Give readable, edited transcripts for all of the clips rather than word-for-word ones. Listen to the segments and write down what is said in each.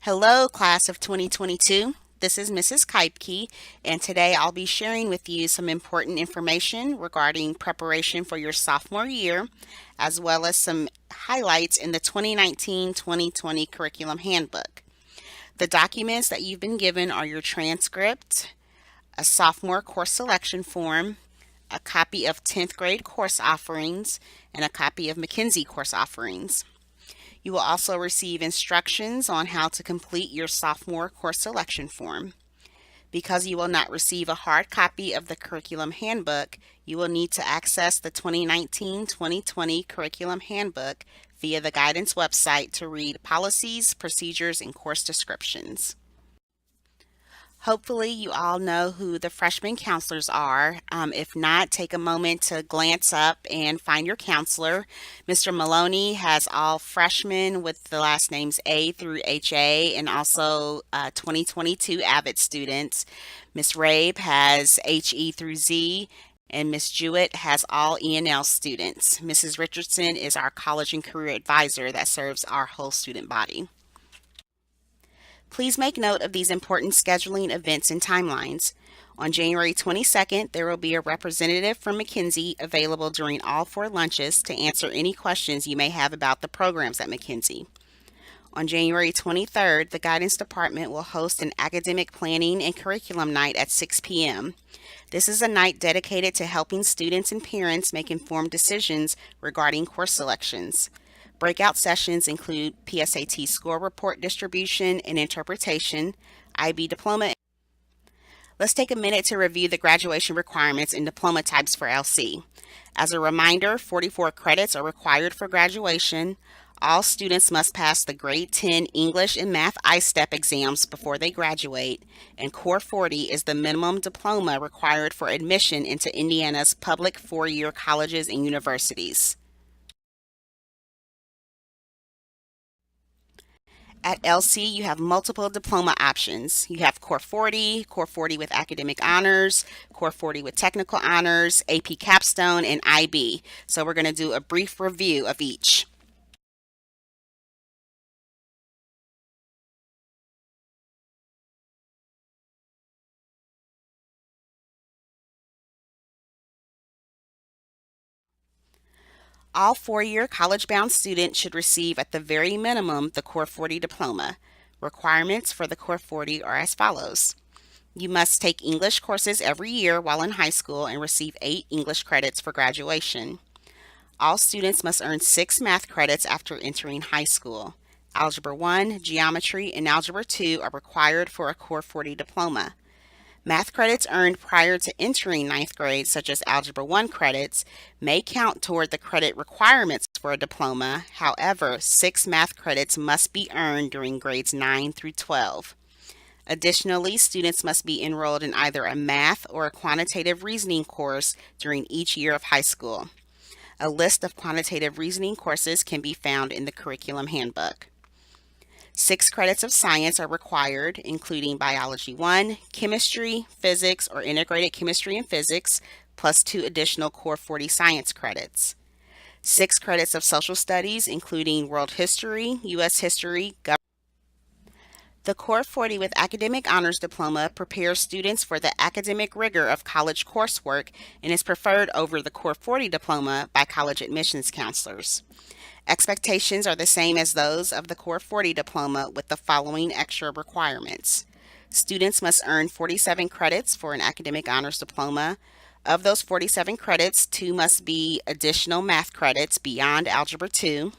Hello, class of 2022. This is Mrs. Keipke, and today I'll be sharing with you some important information regarding preparation for your sophomore year, as well as some highlights in the 2019-2020 Curriculum Handbook. The documents that you've been given are your transcript, a sophomore course selection form, a copy of 10th grade course offerings, and a copy of McKinsey course offerings. You will also receive instructions on how to complete your sophomore course selection form. Because you will not receive a hard copy of the Curriculum Handbook, you will need to access the 2019-2020 Curriculum Handbook via the guidance website to read policies, procedures, and course descriptions. Hopefully, you all know who the freshman counselors are. If not, take a moment to glance up and find your counselor. Mr. Maloney has all freshmen with the last names A through HA and also 2022 Avid students. Miss Rabe has HE through Z. And Miss Jewett has all ENL students. Mrs. Richardson is our college and career advisor that serves our whole student body. Please make note of these important scheduling events and timelines. On January 22nd, there will be a representative from McKinsey available during all 4 lunches to answer any questions you may have about the programs at McKinsey. On January 23rd, the Guidance Department will host an academic planning and curriculum night at 6 p.m. This is a night dedicated to helping students and parents make informed decisions regarding course selections. Breakout sessions include PSAT score report distribution and interpretation, IB diploma. Let's take a minute to review the graduation requirements and diploma types for LC. As a reminder, 44 credits are required for graduation. All students must pass the grade 10 English and Math I-STEP exams before they graduate, and Core 40 is the minimum diploma required for admission into Indiana's public 4-year colleges and universities. At LC, you have multiple diploma options. You have Core 40 with academic honors, Core 40 with technical honors, AP capstone, and IB. So we're going to do a brief review of each. All 4-year college-bound students should receive at the very minimum the Core 40 diploma. Requirements for the Core 40 are as follows. You must take English courses every year while in high school and receive 8 English credits for graduation. All students must earn 6 math credits after entering high school. Algebra 1, Geometry, and Algebra 2 are required for a Core 40 diploma. Math credits earned prior to entering 9th grade, such as Algebra 1 credits, may count toward the credit requirements for a diploma. However, 6 math credits must be earned during grades 9 through 12. Additionally, students must be enrolled in either a math or a quantitative reasoning course during each year of high school. A list of quantitative reasoning courses can be found in the Curriculum Handbook. 6 credits of science are required, including Biology 1, Chemistry, Physics, or Integrated Chemistry and Physics, plus 2 additional Core 40 science credits. 6 credits of Social Studies, including World History, U.S. History, The Core 40 with Academic Honors Diploma prepares students for the academic rigor of college coursework and is preferred over the Core 40 diploma by college admissions counselors. Expectations are the same as those of the Core 40 diploma with the following extra requirements. Students must earn 47 credits for an academic honors diploma. Of those 47 credits, 2 must be additional math credits beyond Algebra 2.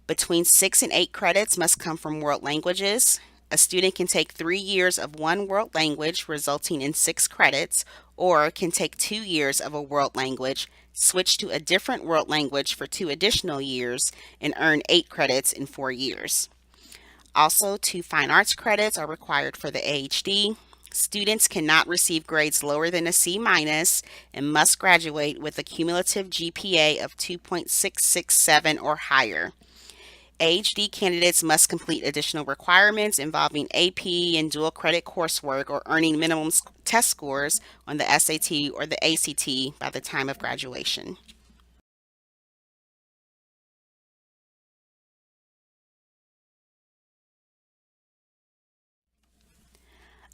Between 6 and 8 credits must come from world languages. A student can take 3 years of one world language, resulting in 6 credits, or can take 2 years of a world language, switch to a different world language for 2 additional years, and earn 8 credits in 4 years. Also, 2 fine arts credits are required for the AHD. Students cannot receive grades lower than a C- and must graduate with a cumulative GPA of 2.667 or higher. AHD candidates must complete additional requirements involving AP and dual credit coursework or earning minimum test scores on the SAT or the ACT by the time of graduation.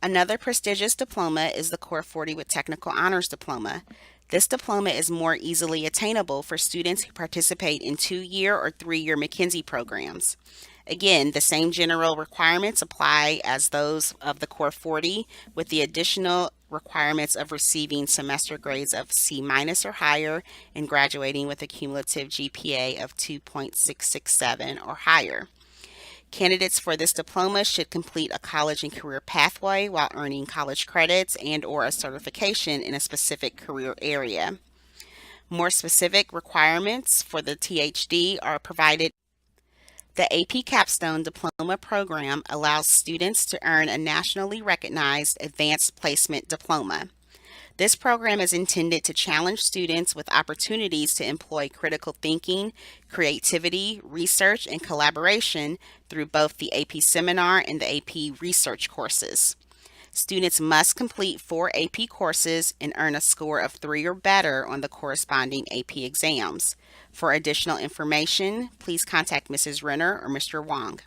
Another prestigious diploma is the Core 40 with Technical Honors Diploma. This diploma is more easily attainable for students who participate in 2-year or 3-year McKinsey programs. Again, the same general requirements apply as those of the Core 40, with the additional requirements of receiving semester grades of C minus or higher and graduating with a cumulative GPA of 2.667 or higher. Candidates for this diploma should complete a college and career pathway while earning college credits and or a certification in a specific career area. More specific requirements for the THD are provided. The AP Capstone Diploma Program allows students to earn a nationally recognized advanced placement diploma. This program is intended to challenge students with opportunities to employ critical thinking, creativity, research, and collaboration through both the AP Seminar and the AP Research courses. Students must complete 4 AP courses and earn a score of 3 or better on the corresponding AP exams. For additional information, please contact Mrs. Renner or Mr. Wong.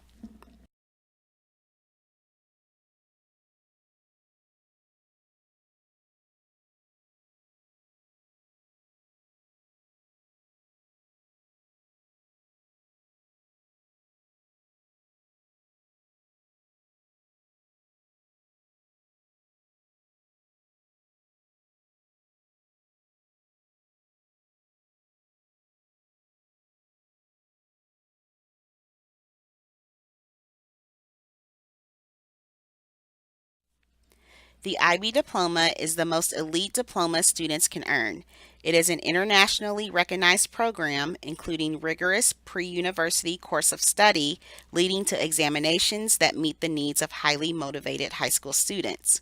The IB diploma is the most elite diploma students can earn. It is an internationally recognized program including rigorous pre-university course of study leading to examinations that meet the needs of highly motivated high school students.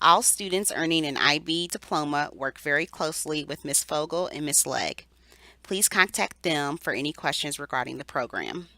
All students earning an IB diploma work very closely with Ms. Fogel and Ms. Legg. Please contact them for any questions regarding the program.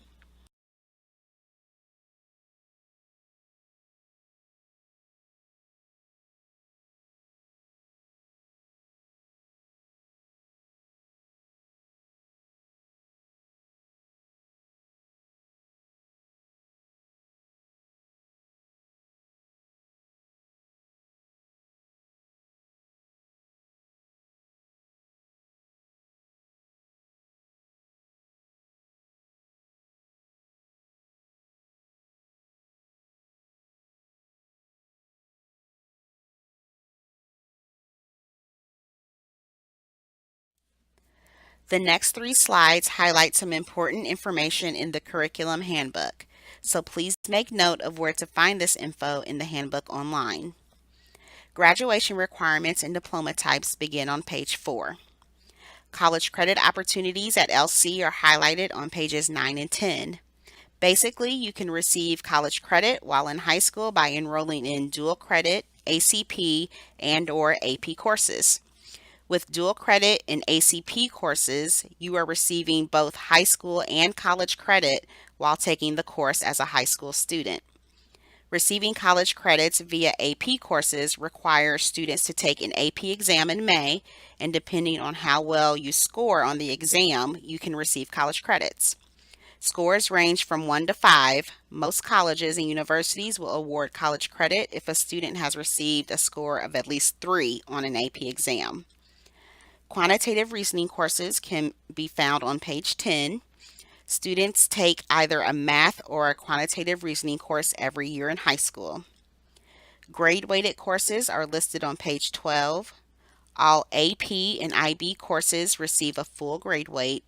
The next 3 slides highlight some important information in the curriculum handbook, so please make note of where to find this info in the handbook online. Graduation requirements and diploma types begin on page 4. College credit opportunities at LC are highlighted on pages 9 and 10. Basically, you can receive college credit while in high school by enrolling in dual credit, ACP, and or AP courses. With dual credit and ACP courses, you are receiving both high school and college credit while taking the course as a high school student. Receiving college credits via AP courses requires students to take an AP exam in May, and depending on how well you score on the exam, you can receive college credits. Scores range from 1 to 5. Most colleges and universities will award college credit if a student has received a score of at least 3 on an AP exam. Quantitative reasoning courses can be found on page 10. Students take either a math or a quantitative reasoning course every year in high school. Grade-weighted courses are listed on page 12. All AP and IB courses receive a full grade weight.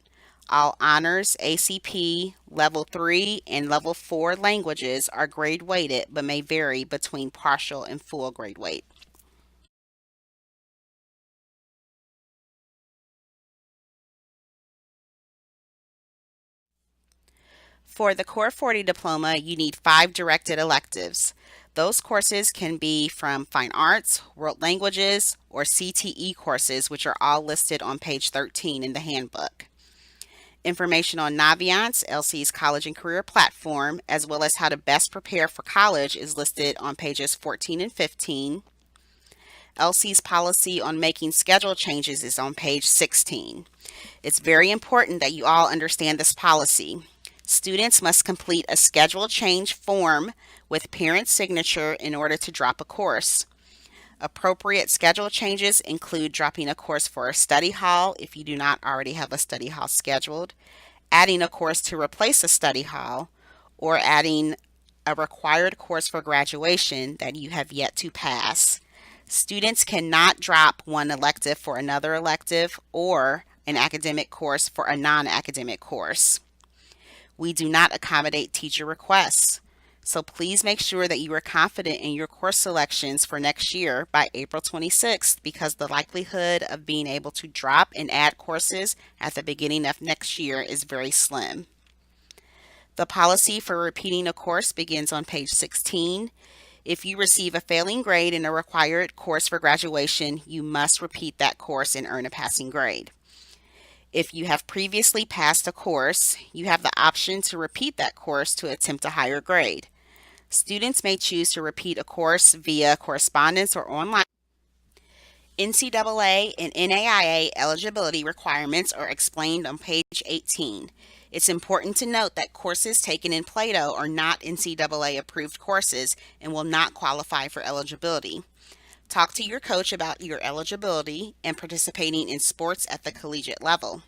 All honors, ACP, level 3, and level 4 languages are grade weighted but may vary between partial and full grade weight. For the Core 40 diploma, you need 5 directed electives. Those courses can be from Fine Arts, World Languages, or CTE courses, which are all listed on page 13 in the handbook. Information on Naviance, LC's college and career platform, as well as how to best prepare for college is listed on pages 14 and 15. LC's policy on making schedule changes is on page 16. It's very important that you all understand this policy. Students must complete a schedule change form with parent signature in order to drop a course. Appropriate schedule changes include dropping a course for a study hall if you do not already have a study hall scheduled, adding a course to replace a study hall, or adding a required course for graduation that you have yet to pass. Students cannot drop one elective for another elective or an academic course for a non-academic course. We do not accommodate teacher requests. So please make sure that you are confident in your course selections for next year by April 26th, because the likelihood of being able to drop and add courses at the beginning of next year is very slim. The policy for repeating a course begins on page 16. If you receive a failing grade in a required course for graduation, you must repeat that course and earn a passing grade. If you have previously passed a course, you have the option to repeat that course to attempt a higher grade. Students may choose to repeat a course via correspondence or online. NCAA and NAIA eligibility requirements are explained on page 18. It's important to note that courses taken in Plato are not NCAA approved courses and will not qualify for eligibility. Talk to your coach about your eligibility and participating in sports at the collegiate level.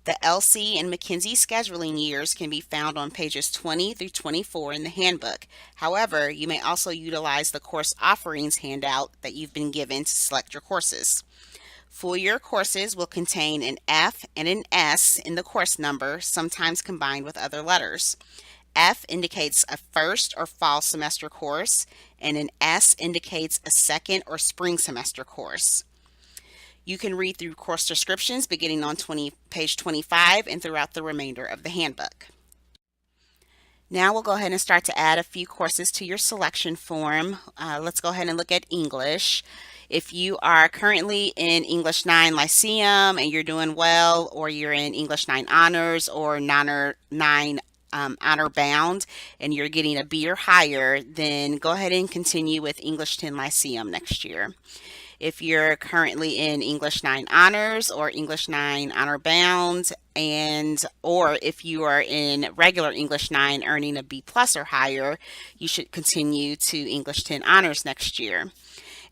The LC and McKinsey scheduling years can be found on pages 20 through 24 in the handbook. However, you may also utilize the course offerings handout that you've been given to select your courses. Full year courses will contain an F and an S in the course number, sometimes combined with other letters. F indicates a first or fall semester course, and an S indicates a second or spring semester course. You can read through course descriptions beginning on page 25 and throughout the remainder of the handbook. Now we'll go ahead and start to add a few courses to your selection form. Let's go ahead and look at English. If you are currently in English 9 Lyceum and you're doing well, or you're in English 9 Honors or 9 Honor Bound and you're getting a B or higher, then go ahead and continue with English 10 Lyceum next year. If you're currently in English 9 Honors or English 9 Honor Bound, or if you are in regular English 9 earning a B plus or higher, you should continue to English 10 Honors next year.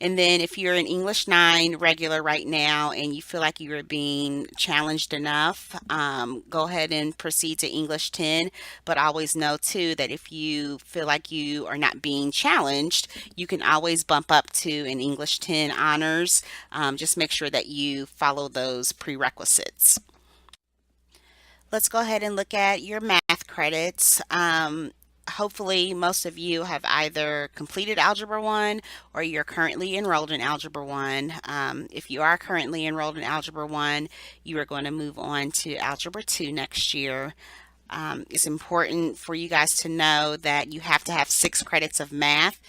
And then if you're in English 9 regular right now and you feel like you're being challenged enough, go ahead and proceed to English 10. But always know too that if you feel like you are not being challenged, you can always bump up to an English 10 honors. Just make sure that you follow those prerequisites. Let's go ahead and look at your math credits. Hopefully most of you have either completed Algebra 1 or you're currently enrolled in Algebra 1. If you are currently enrolled in Algebra 1, you are going to move on to Algebra 2 next year. It's important for you guys to know that you have to have 6 credits of math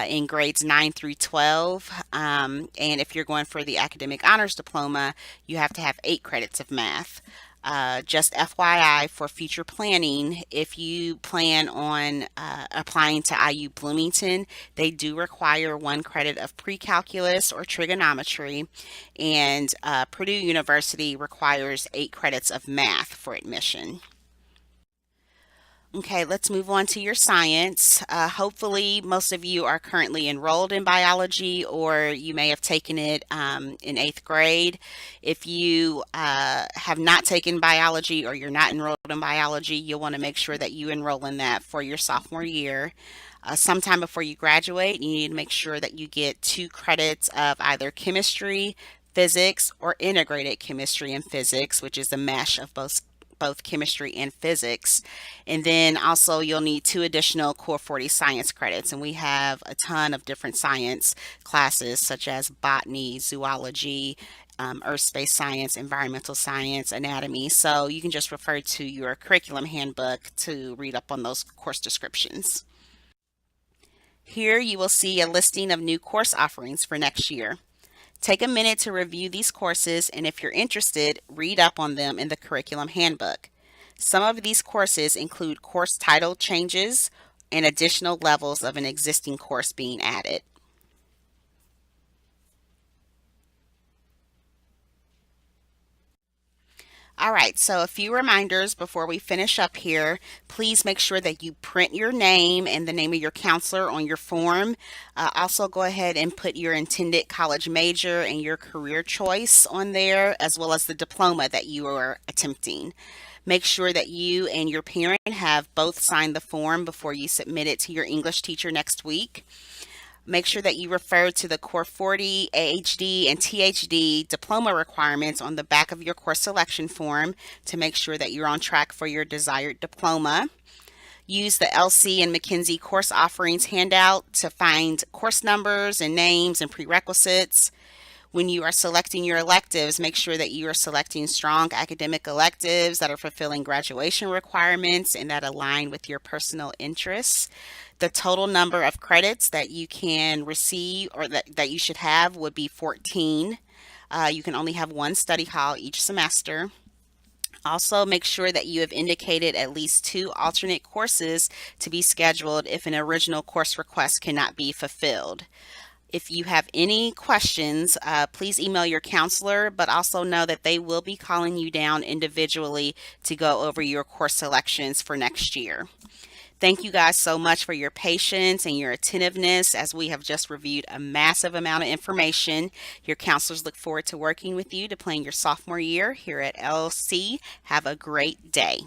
in grades 9 through 12. And if you're going for the Academic Honors Diploma, you have to have 8 credits of math. Just FYI for future planning, if you plan on applying to IU Bloomington, they do require 1 credit of pre-calculus or trigonometry, and Purdue University requires 8 credits of math for admission. Okay, let's move on to your science. Hopefully most of you are currently enrolled in biology, or you may have taken it in 8th grade. If you have not taken biology or you're not enrolled in biology, you'll want to make sure that you enroll in that for your sophomore year. Sometime before you graduate, you need to make sure that you get 2 credits of either chemistry, physics, or integrated chemistry and physics, which is a mesh of both chemistry and physics. And then also you'll need 2 additional Core 40 science credits, and we have a ton of different science classes such as botany, zoology, earth space science, environmental science, anatomy. So you can just refer to your curriculum handbook to read up on those course descriptions. Here you will see a listing of new course offerings for next year. Take a minute to review these courses, and if you're interested, read up on them in the curriculum handbook. Some of these courses include course title changes and additional levels of an existing course being added. All right, so a few reminders before we finish up here. Please make sure that you print your name and the name of your counselor on your form. Also, go ahead and put your intended college major and your career choice on there, as well as the diploma that you are attempting. Make sure that you and your parent have both signed the form before you submit it to your English teacher next week. Make sure that you refer to the Core 40, AHD, and THD diploma requirements on the back of your course selection form to make sure that you're on track for your desired diploma. Use the LC and McKinsey course offerings handout to find course numbers and names and prerequisites. When you are selecting your electives, make sure that you are selecting strong academic electives that are fulfilling graduation requirements and that align with your personal interests. The total number of credits that you can receive or that you should have would be 14. You can only have one study hall each semester. Also, make sure that you have indicated at least 2 alternate courses to be scheduled if an original course request cannot be fulfilled. If you have any questions, please email your counselor, but also know that they will be calling you down individually to go over your course selections for next year. Thank you guys so much for your patience and your attentiveness as we have just reviewed a massive amount of information. Your counselors look forward to working with you to plan your sophomore year here at LC. Have a great day.